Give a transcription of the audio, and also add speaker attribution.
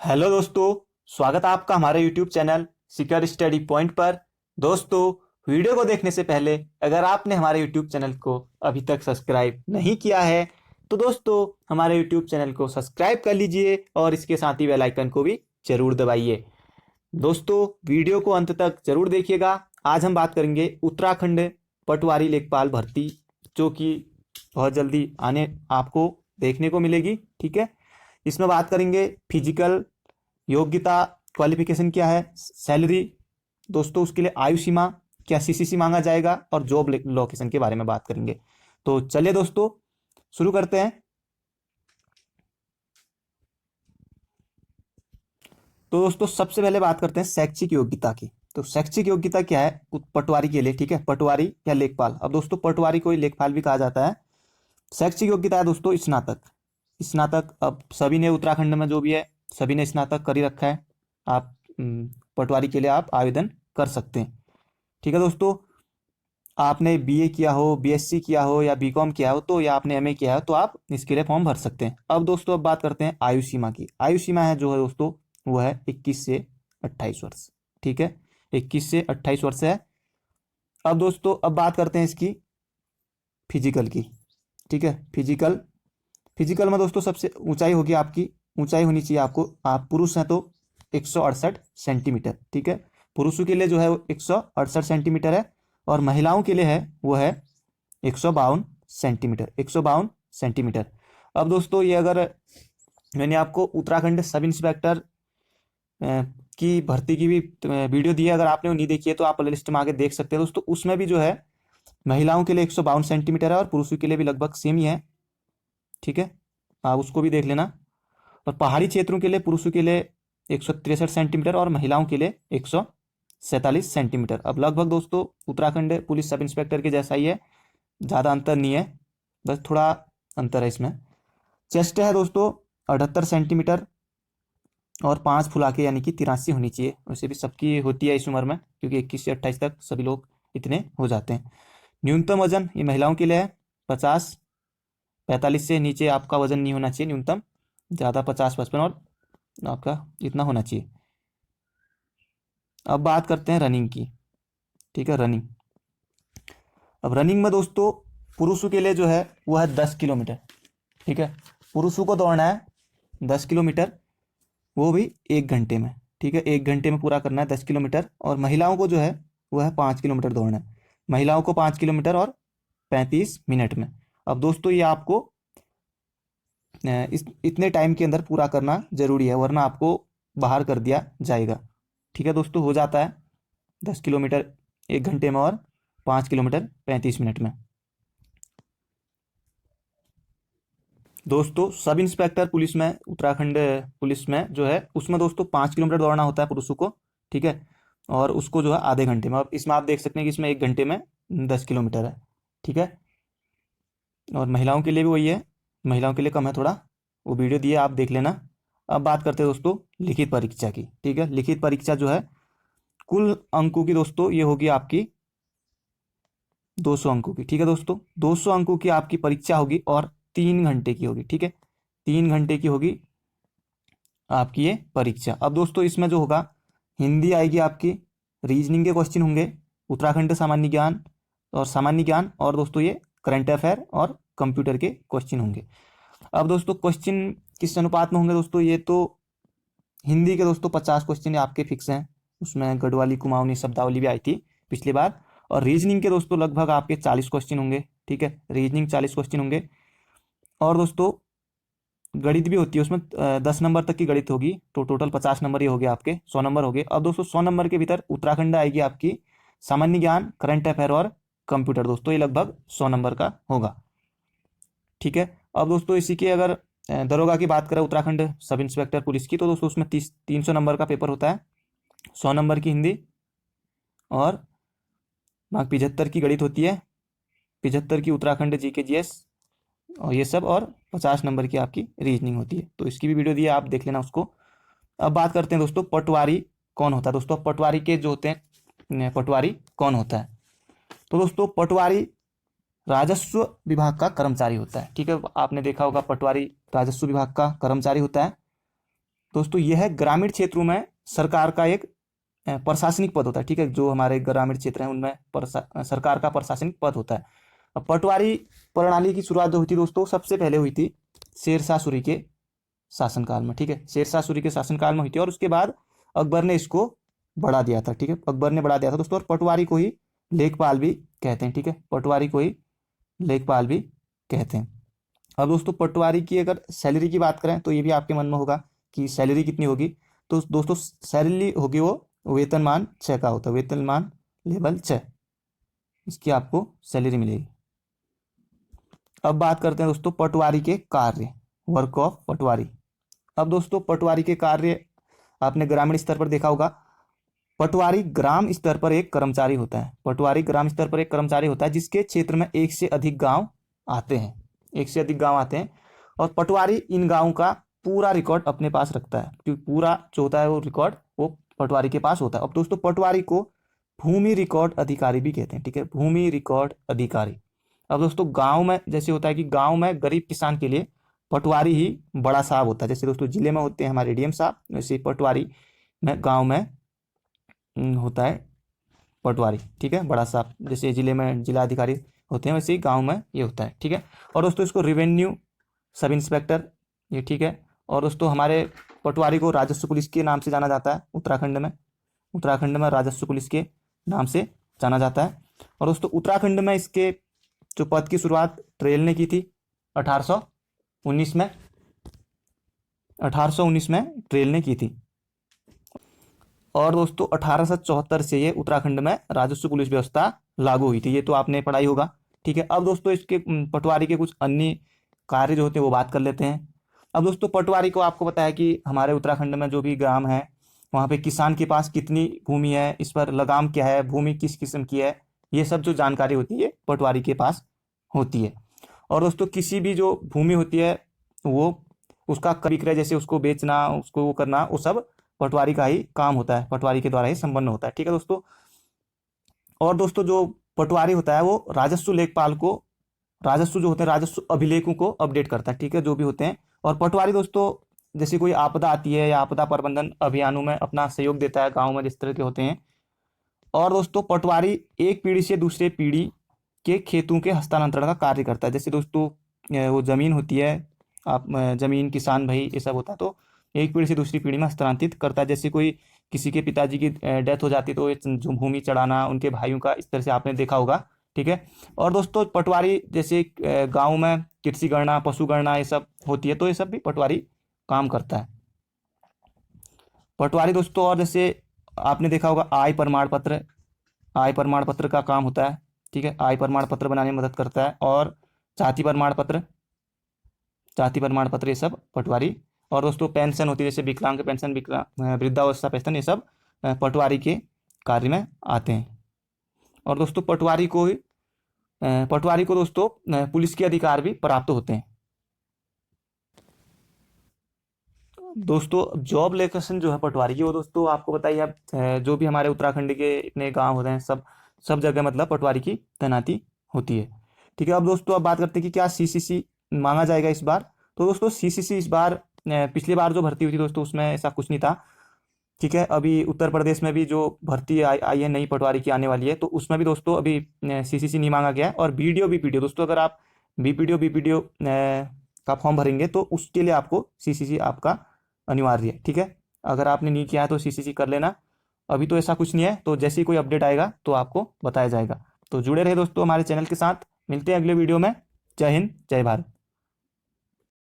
Speaker 1: Hello दोस्तों, स्वागत है आपका हमारे YouTube channel secure study point पर। दोस्तों, वीडियो को देखने से पहले अगर आपने हमारे यूट्यूब चैनल को अभी तक सब्सक्राइब नहीं किया है तो दोस्तों हमारे यूट्यूब चैनल को सब्सक्राइब कर लीजिए और इसके साथ ही बेल आइकन को भी जरूर दबाइए। दोस्तों, वीडियो को अंत तक जरूर देखिएगा। आज हम बात करेंगे उत्तराखंड पटवारी लेखपाल भर्ती, जो कि बहुत जल्दी आने आपको देखने को मिलेगी। ठीक है, इसमें बात करेंगे फिजिकल योग्यता, क्वालिफिकेशन क्या है, सैलरी, दोस्तों उसके लिए आयु सीमा, क्या सीसीसी मांगा जाएगा, और जॉब लोकेशन के बारे में बात करेंगे। तो चलिए दोस्तों शुरू करते हैं। तो दोस्तों सबसे पहले बात करते हैं शैक्षिक योग्यता की। तो शैक्षिक योग्यता क्या है पटवारी के लिए? ठीक है, पटवारी या लेखपाल। अब दोस्तों पटवारी को ही लेखपाल भी कहा जाता है। शैक्षिक योग्यता है दोस्तों स्नातक। स्नातक अब सभी ने उत्तराखंड में जो भी है सभी ने स्नातक कर ही रखा है। आप पटवारी के लिए आप आवेदन कर सकते हैं। ठीक है दोस्तों, आपने बीए किया हो, बीएससी किया हो या बीकॉम किया हो तो, या आपने एमए किया हो तो आप इसके लिए फॉर्म भर सकते हैं। अब दोस्तों अब बात करते हैं आयु सीमा की। आयु सीमा है जो है दोस्तों वो है 21 से 28 वर्ष। ठीक है, 21 से 28 वर्ष है। अब दोस्तों अब बात करते हैं इसकी फिजिकल की। ठीक है, फिजिकल में दोस्तों सबसे ऊंचाई होगी आपकी, ऊंचाई होनी चाहिए आपको, आप पुरुष हैं तो 168 सेंटीमीटर। ठीक है, पुरुषों के लिए जो है वो 168 सेंटीमीटर है, और महिलाओं के लिए है वो है 152 सेंटीमीटर। 152 सेंटीमीटर। अब दोस्तों ये अगर मैंने आपको उत्तराखंड सब इंस्पेक्टर की भर्ती की भी वीडियो दी है, अगर आपने वो नहीं देखी है तो आप प्ले लिस्ट में आगे देख सकते हैं दोस्तों। उसमें भी जो है महिलाओं के लिए 152 सेंटीमीटर है और पुरुषों के लिए भी लगभग सेम ही है। ठीक है, आप उसको भी देख लेना। और पहाड़ी क्षेत्रों के लिए पुरुषों के लिए 163 सेंटीमीटर और महिलाओं के लिए 147 सेंटीमीटर। अब लगभग दोस्तों उत्तराखंड पुलिस सब इंस्पेक्टर के जैसा ही है, ज़्यादा अंतर नहीं है, बस थोड़ा अंतर है इसमें। चेस्ट है दोस्तों 78 सेंटीमीटर और 5 फुला के यानी कि 83 होनी चाहिए। वैसे भी सबकी होती है इस उम्र में, क्योंकि 21 से 28 तक सभी लोग इतने हो जाते हैं। न्यूनतम वजन ये महिलाओं के लिए है 50। 45 से नीचे आपका वजन नहीं होना चाहिए न्यूनतम, ज़्यादा 50 55 और आपका इतना होना चाहिए। अब बात करते हैं रनिंग की। ठीक है, रनिंग। अब रनिंग में दोस्तों पुरुषों के लिए जो है वो है 10 किलोमीटर। ठीक है, पुरुषों को दौड़ना है 10 किलोमीटर, वो भी 1 घंटे में। ठीक है, 1 घंटे में पूरा करना है 10 किलोमीटर। और महिलाओं को जो है वो है 5 किलोमीटर दौड़ना है। महिलाओं को 5 किलोमीटर और 35 मिनट में। अब दोस्तों ये आपको इस इतने टाइम के अंदर पूरा करना जरूरी है, वरना आपको बाहर कर दिया जाएगा। ठीक है दोस्तों, हो जाता है 10 किलोमीटर 1 घंटे में और 5 किलोमीटर 35 मिनट में। दोस्तों सब इंस्पेक्टर पुलिस में, उत्तराखंड पुलिस में जो है उसमें दोस्तों 5 किलोमीटर दौड़ना होता है पुरुषों को। ठीक है, और उसको जो है आधे घंटे में। अब इसमें आप देख सकते हैं कि इसमें 1 घंटे में 10 किलोमीटर है। ठीक है, और महिलाओं के लिए भी वही है, महिलाओं के लिए कम है थोड़ा, वो वीडियो दिए आप देख लेना। अब बात करते हैं दोस्तों लिखित परीक्षा की। ठीक है, लिखित परीक्षा जो है कुल अंकों की दोस्तों ये होगी आपकी 200 अंकों की। ठीक है दोस्तों, 200 अंकों की आपकी परीक्षा होगी और 3 घंटे की होगी। ठीक है, 3 घंटे की होगी आपकी ये परीक्षा। अब दोस्तों इसमें जो होगा हिंदी आएगी आपकी, रीजनिंग के क्वेश्चन होंगे, उत्तराखंड सामान्य ज्ञान और सामान्य ज्ञान, और दोस्तों ये करंट अफेयर और कंप्यूटर के क्वेश्चन होंगे। अब दोस्तों क्वेश्चन किस अनुपात में होंगे दोस्तों? ये तो हिंदी के दोस्तों 50 क्वेश्चन आपके फिक्स हैं, उसमें गढ़वाली कुमाऊनी शब्दावली भी आई थी पिछली बार। और रीजनिंग के दोस्तों लगभग आपके 40 क्वेश्चन होंगे। ठीक है, रीजनिंग 40 क्वेश्चन होंगे। और दोस्तों गणित भी होती है उसमें, 10 नंबर तक की गणित होगी, तो टोटल 50 नंबर ये हो गए आपके, 100 नंबर हो गए। अब दोस्तों 100 नंबर के भीतर उत्तराखंड आएगी आपकी सामान्य ज्ञान, करंट अफेयर और कंप्यूटर, दोस्तों ये लगभग 100 नंबर का होगा। ठीक है, अब दोस्तों इसी के अगर दरोगा की बात करें उत्तराखंड सब इंस्पेक्टर पुलिस की, तो दोस्तों उसमें 300 नंबर का पेपर होता है, 100 नंबर की हिंदी और 75 की गणित होती है, 75 की उत्तराखंड जीके जीएस और ये सब, और 50 नंबर की आपकी रीजनिंग होती है। तो इसकी भी वीडियो दी है, आप देख लेना उसको। अब बात करते हैं दोस्तों पटवारी कौन होता है। दोस्तों पटवारी के जो होते हैं, पटवारी कौन होता है? तो दोस्तों पटवारी राजस्व विभाग का कर्मचारी होता है। ठीक है, आपने देखा होगा पटवारी राजस्व विभाग का कर्मचारी होता है। दोस्तों यह है ग्रामीण क्षेत्रों में सरकार का एक प्रशासनिक पद होता है, ठीक है। जो हमारे ग्रामीण क्षेत्र हैं उनमें सरकार का प्रशासनिक पद होता है। अब पटवारी प्रणाली की शुरुआत जो हुई थी दोस्तों, सबसे पहले हुई थी शेरशाह सूरी के शासनकाल में, ठीक है। शेरशाह सूरी के शासनकाल में हुई थी और उसके बाद अकबर ने इसको बढ़ा दिया था, ठीक है। अकबर ने बढ़ा दिया था दोस्तों। और पटवारी को ही लेखपाल भी कहते हैं, ठीक है। पटवारी को ही लेखपाल भी कहते हैं। अब दोस्तों पटवारी की अगर सैलरी की बात करें तो ये भी आपके मन में होगा कि सैलरी कितनी होगी। तो दोस्तों सैलरी होगी वो वेतनमान 6 का होता है, वेतनमान लेवल 6, इसकी आपको सैलरी मिलेगी। अब बात करते हैं दोस्तों पटवारी के कार्य, वर्क ऑफ पटवारी। अब दोस्तों पटवारी के कार्य आपने ग्रामीण स्तर पर देखा होगा। पटवारी ग्राम स्तर पर एक कर्मचारी होता है, पटवारी ग्राम स्तर पर एक कर्मचारी होता है जिसके क्षेत्र में एक से अधिक गांव आते हैं, एक से अधिक गांव आते हैं। और पटवारी इन गांवों का पूरा रिकॉर्ड अपने पास रखता है, क्योंकि पूरा जो होता है वो रिकॉर्ड वो पटवारी के पास होता है। अब दोस्तों पटवारी को भूमि रिकॉर्ड अधिकारी भी कहते हैं, ठीक है, भूमि रिकॉर्ड अधिकारी। अब दोस्तों गांव में जैसे होता है कि गांव में गरीब किसान के लिए पटवारी ही बड़ा साहब होता है। जैसे दोस्तों जिले में होते हैं हमारे डीएम साहब, वैसे पटवारी में गांव में होता है पटवारी, ठीक है, बड़ा साहब। जैसे जिले में जिला अधिकारी होते हैं वैसे ही गांव में ये होता है, ठीक है। और दोस्तों इसको रेवेन्यू सब इंस्पेक्टर, ये ठीक है। और दोस्तों हमारे पटवारी को राजस्व पुलिस के नाम से जाना जाता है उत्तराखंड में, उत्तराखंड में राजस्व पुलिस के नाम से जाना जाता है। और दोस्तों उत्तराखंड में इसके जो पद की शुरुआत ट्रेल ने की थी 1819 में, 1819 में ट्रेल ने की थी। और दोस्तों 1874 से ये उत्तराखंड में राजस्व पुलिस व्यवस्था लागू हुई थी, ये तो आपने पढ़ाई होगा, ठीक है। अब दोस्तों इसके पटवारी के कुछ अन्य कार्य जो होते हैं वो बात कर लेते हैं। अब दोस्तों पटवारी को आपको पता है कि हमारे उत्तराखंड में जो भी ग्राम है वहाँ पे किसान के पास कितनी भूमि है, इस पर लगाम क्या है, भूमि किस किस्म की है, ये सब जो जानकारी होती है पटवारी के पास होती है। और दोस्तों किसी भी जो भूमि होती है वो उसका क्रय विक्रय, जैसे उसको बेचना, उसको वो करना, वो सब पटवारी का ही काम होता है, पटवारी के द्वारा ही संपन्न होता है, ठीक है दोस्तों। और दोस्तों जो पटवारी होता है वो राजस्व लेखपाल को, राजस्व जो होते हैं राजस्व अभिलेखों को अपडेट करता है, ठीक है, जो भी होते हैं। और पटवारी दोस्तों जैसे कोई आपदा आती है या आपदा प्रबंधन अभियानों में अपना सहयोग देता है गाँव में जिस तरह के होते हैं। और दोस्तों पटवारी एक पीढ़ी से दूसरे पीढ़ी के खेतों के हस्तांतरण का कार्य करता है। जैसे दोस्तों वो जमीन होती है, आप जमीन किसान भाई ये सब होता है, तो एक पीढ़ी से दूसरी पीढ़ी में हस्तांतरित करता है। जैसे कोई किसी के पिताजी की डेथ हो जाती है तो जो भूमि चढ़ाना उनके भाइयों का, इस तरह से आपने देखा होगा, ठीक है। और दोस्तों पटवारी जैसे गाँव में कृषि गणना, पशु गणना ये सब होती है, तो ये सब भी पटवारी काम करता है, पटवारी दोस्तों। और जैसे आपने देखा होगा आय प्रमाण पत्र, आय प्रमाण पत्र का काम होता है, ठीक है, आय प्रमाण पत्र बनाने में मदद करता है। और जाति प्रमाण पत्र, जाति प्रमाण पत्र ये सब पटवारी। और दोस्तों पेंशन होती है, जैसे विकलांग पेंशन, वृद्धावस्था पेंशन, ये सब पटवारी के कार्य में आते हैं। और दोस्तों पटवारी को दोस्तों पुलिस के अधिकार भी प्राप्त होते हैं। दोस्तों जॉब लोकेशन जो है पटवारी की, वो दोस्तों आपको बताइए, अब जो भी हमारे उत्तराखंड के इतने गांव होते हैं सब जगह मतलब पटवारी की तैनाती होती है, ठीक है। अब दोस्तों अब बात करते हैं कि क्या सीसीसी मांगा जाएगा इस बार। तो दोस्तों सीसीसी इस बार, पिछली बार जो भर्ती हुई थी दोस्तों उसमें ऐसा कुछ नहीं था, ठीक है। अभी उत्तर प्रदेश में भी जो भर्ती आई है नई पटवारी की आने वाली है, तो उसमें भी दोस्तों अभी सीसीसी नहीं मांगा गया है। और बीपीडीओ दोस्तों, अगर आप बीपीडीओ का फॉर्म भरेंगे तो उसके लिए आपको सीसीसी आपका अनिवार्य है, ठीक है। अगर आपने नहीं किया है तो सीसीसी कर लेना। अभी तो ऐसा कुछ नहीं है, तो जैसे ही कोई अपडेट आएगा तो आपको बताया जाएगा। तो जुड़े रहे दोस्तों हमारे चैनल के साथ, मिलते हैं अगले वीडियो में। जय हिंद, जय भारत।